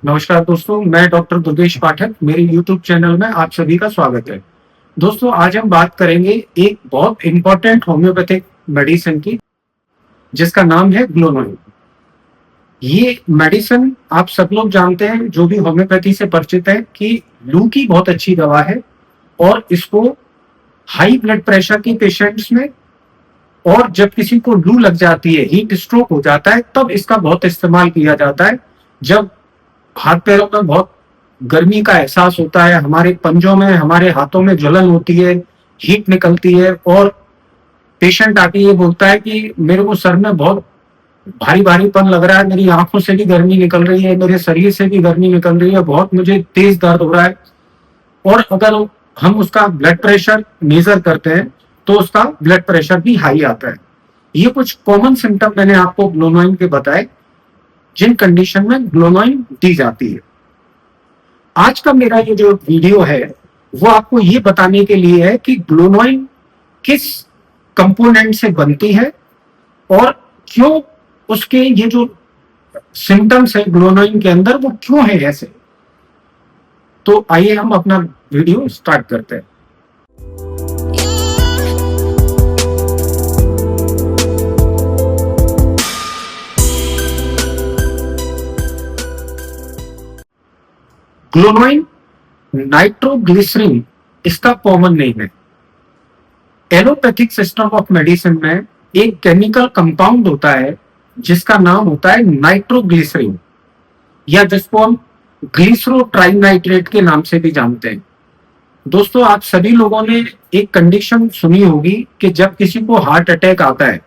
नमस्कार दोस्तों, मैं डॉक्टर दुर्गेश पाठक। मेरे YouTube चैनल में आप सभी का स्वागत है। दोस्तों, आज हम बात करेंगे एक बहुत इंपॉर्टेंट होम्योपैथिक मेडिसिन की, जिसका नाम है ग्लोनोइन। ये मेडिसिन आप सब लोग जानते हैं, जो भी होम्योपैथी से परिचित है, कि लू की बहुत अच्छी दवा है और इसको हाई ब्लड प्रेशर के पेशेंट्स में और जब किसी को लू लग जाती है, हीट स्ट्रोक हो जाता है, तब इसका बहुत इस्तेमाल किया जाता है। जब हाथ पैरों में बहुत गर्मी का एहसास होता है, हमारे पंजों में, हमारे हाथों में जलन होती है, हीट निकलती है और पेशेंट आके ये बोलता है कि मेरे को सर में बहुत भारी भारीपन लग रहा है, मेरी आंखों से भी गर्मी निकल रही है, मेरे शरीर से भी गर्मी निकल रही है, बहुत मुझे तेज दर्द हो रहा है। और अगर हम उसका ब्लड प्रेशर मेजर करते हैं तो उसका ब्लड प्रेशर भी हाई आता है। ये कुछ कॉमन सिम्टम मैंने आपको ग्लोनोइन के बताए, जिन कंडीशन में ग्लोनोइन दी जाती है। आज का मेरा ये जो वीडियो है वो आपको ये बताने के लिए है कि ग्लोनोइन किस कंपोनेंट से बनती है और क्यों उसके ये जो सिम्टम्स है ग्लोनोइन के अंदर वो क्यों है ऐसे। तो आइए हम अपना वीडियो स्टार्ट करते हैं। ग्लोनोइन नाइट्रोग्लिसरीन इसका कॉमन नेम है। एलोपैथिक सिस्टम ऑफ मेडिसिन में एक केमिकल कंपाउंड होता है जिसका नाम होता है नाइट्रोग्लिसरीन, या जिसको हम ग्लिसरोट्राइनाइट्रेट के नाम से भी जानते हैं। दोस्तों, आप सभी लोगों ने एक कंडीशन सुनी होगी कि जब किसी को हार्ट अटैक आता है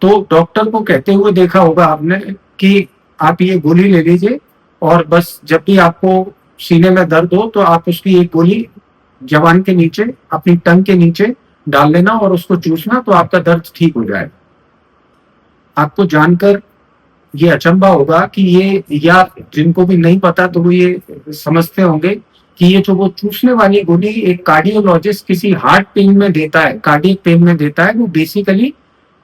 तो डॉक्टर को कहते हुए देखा होगा आपने कि आप ये गोली ले लीजिए और बस जब भी आपको सीने में दर्द हो तो आप उसकी एक गोली जबान के नीचे, अपनी टंग के नीचे डाल लेना और उसको चूसना, तो आपका दर्द ठीक हो जाएगा। आपको जानकर ये अचंभा होगा कि ये, या जिनको भी नहीं पता तो वो ये समझते होंगे कि ये जो वो चूसने वाली गोली एक कार्डियोलॉजिस्ट किसी हार्ट पेन में देता है, कार्डियक पेन में देता है, वो बेसिकली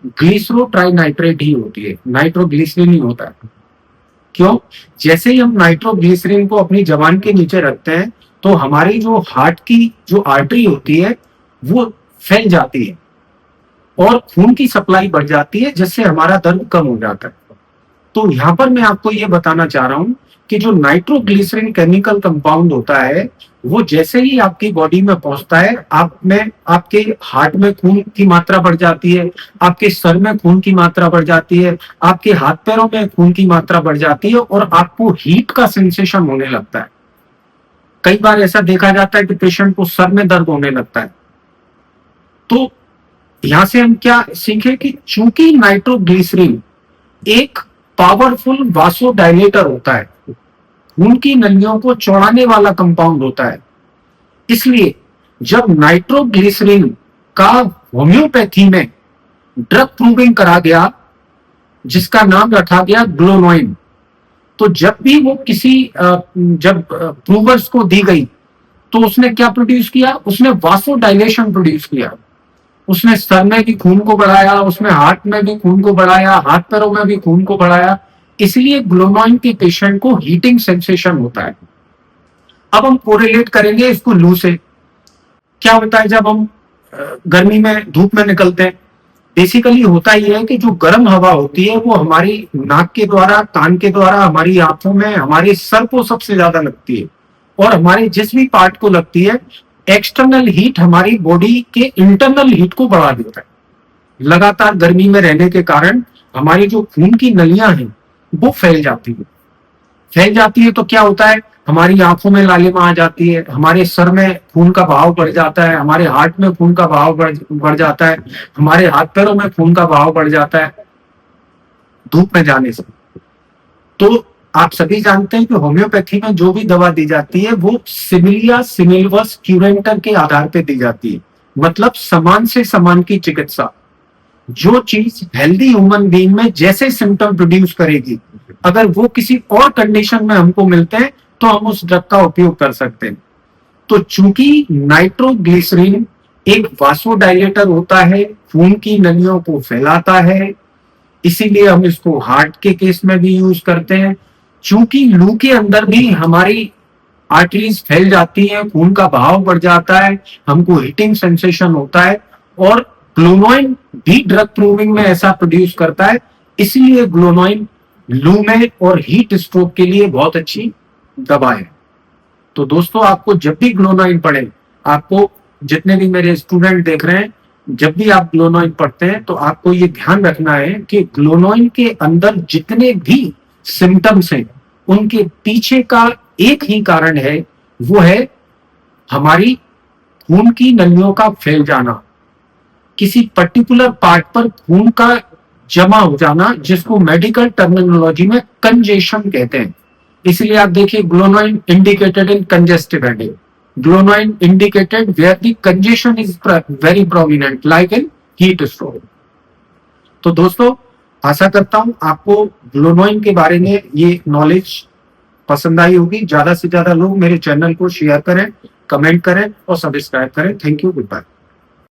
ग्लिसरोट्राइनाइट्रेट ही होती है, नाइट्रोग्लिसरीन ही होता है। क्यों? जैसे ही हम नाइट्रोग्लिसरीन को अपनी जबान के नीचे रखते हैं तो हमारी जो हार्ट की जो आर्टरी होती है वो फैल जाती है और खून की सप्लाई बढ़ जाती है, जिससे हमारा दर्द कम हो जाता है। तो यहाँ पर मैं आपको ये बताना चाह रहा हूँ कि जो नाइट्रोग्लिसरीन केमिकल कंपाउंड होता है वो जैसे ही आपकी बॉडी में पहुंचता है, आप में, आपके हार्ट में खून की मात्रा बढ़ जाती है, आपके सर में खून की मात्रा बढ़ जाती है, आपके हाथ पैरों में खून की मात्रा बढ़ जाती है और आपको हीट का सेंसेशन होने लगता है। कई बार ऐसा देखा जाता है कि पेशेंट को सर में दर्द होने लगता है। तो यहां से हम क्या सीखे कि चूंकि नाइट्रोग्लिसरीन एक पावरफुल वासोडायलेटर होता है, खून की नलियों को चौड़ाने वाला कंपाउंड होता है, इसलिए जब नाइट्रोग्लिसरीन का होम्योपैथी में ड्रग प्रूविंग करा गया, जिसका नाम रखा गया ग्लोनोइन, तो जब भी वो किसी जब प्रूवर्स को दी गई तो उसने क्या प्रोड्यूस किया? उसने वासोडाइलेशन प्रोड्यूस किया। उसने सर में भी खून को बढ़ाया, उसने हार्ट में भी खून को बढ़ाया, हाथ पैरों में भी खून को बढ़ाया। इसलिए ग्लोनोइन के पेशेंट को हीटिंग सेंसेशन होता है। अब हम कोरिलेट करेंगे इसको लू से। क्या होता है जब हम गर्मी में धूप में निकलते हैं? बेसिकली होता ही है कि जो गर्म हवा होती है वो हमारी नाक के द्वारा, कान के द्वारा, हमारी आंखों में, हमारे सर को सबसे ज्यादा लगती है और हमारे जिस भी पार्ट को लगती है, एक्सटर्नल हीट हमारी बॉडी के इंटरनल हीट को बढ़ा देता है। लगातार गर्मी में रहने के कारण हमारी जो खून की नलियां हैं वो फैल जाती है। फैल जाती है तो क्या होता है? हमारी आंखों में लालिमा आ जाती है, हमारे सर में खून का बहाव बढ़ जाता है, हमारे हार्ट में खून का बहाव बढ़ जाता है, हमारे हाथ पैरों में खून का बहाव बढ़ जाता है धूप में जाने से। तो आप सभी जानते हैं कि होम्योपैथी में जो भी दवा दी जाती है वो सिमिलिया सिमिलवस क्यूरेंटर के आधार पर दी जाती है, मतलब समान से समान की चिकित्सा। जो चीज हेल्दी ह्यूमन बीइंग में जैसे सिम्टम प्रोड्यूस करेगी, अगर वो किसी और कंडीशन में हमको मिलते हैं तो हम उस ड्रग का उपयोग कर सकते हैं। तो चूंकि नाइट्रोग्लिसरीन एक वासोडाइलेटर होता है, खून की नलियों को फैलाता है, इसीलिए हम इसको हार्ट के केस में भी यूज करते हैं। चूंकि लू के अंदर भी हमारी आर्टरीज फैल जाती हैं, खून का बहाव बढ़ जाता है, हमको हीटिंग सेंसेशन होता है, और ग्लोनोइन भी ड्रग प्रूविंग में ऐसा प्रोड्यूस करता है। इसलिए ग्लोनोइन लू में और हीट स्ट्रोक के लिए बहुत अच्छी दवा है। तो दोस्तों, आपको जब भी ग्लोनोइन पड़े, आपको जितने भी मेरे स्टूडेंट देख रहे हैं, जब भी आप ग्लोनोइन पढ़ते हैं तो आपको ये ध्यान रखना है कि ग्लोनोइन के अंदर जितने भी सिम्टम्स हैं उनके पीछे का एक ही कारण है, वो है हमारी खून की नलियों का फैल जाना, किसी पर्टिकुलर पार्ट पर खून का जमा हो जाना, जिसको मेडिकल टर्मिनोलॉजी में कंजेशन कहते हैं। इसलिए आप देखिए, glonoine indicated in congestive headache, glonoine indicated where the congestion is very prominent like in heat stroke. तो दोस्तों, आशा करता हूं आपको ग्लोनोइन के बारे में ये नॉलेज पसंद आई होगी। ज्यादा से ज्यादा लोग मेरे चैनल को शेयर करें, कमेंट करें और सब्सक्राइब करें। Thank you, good bye.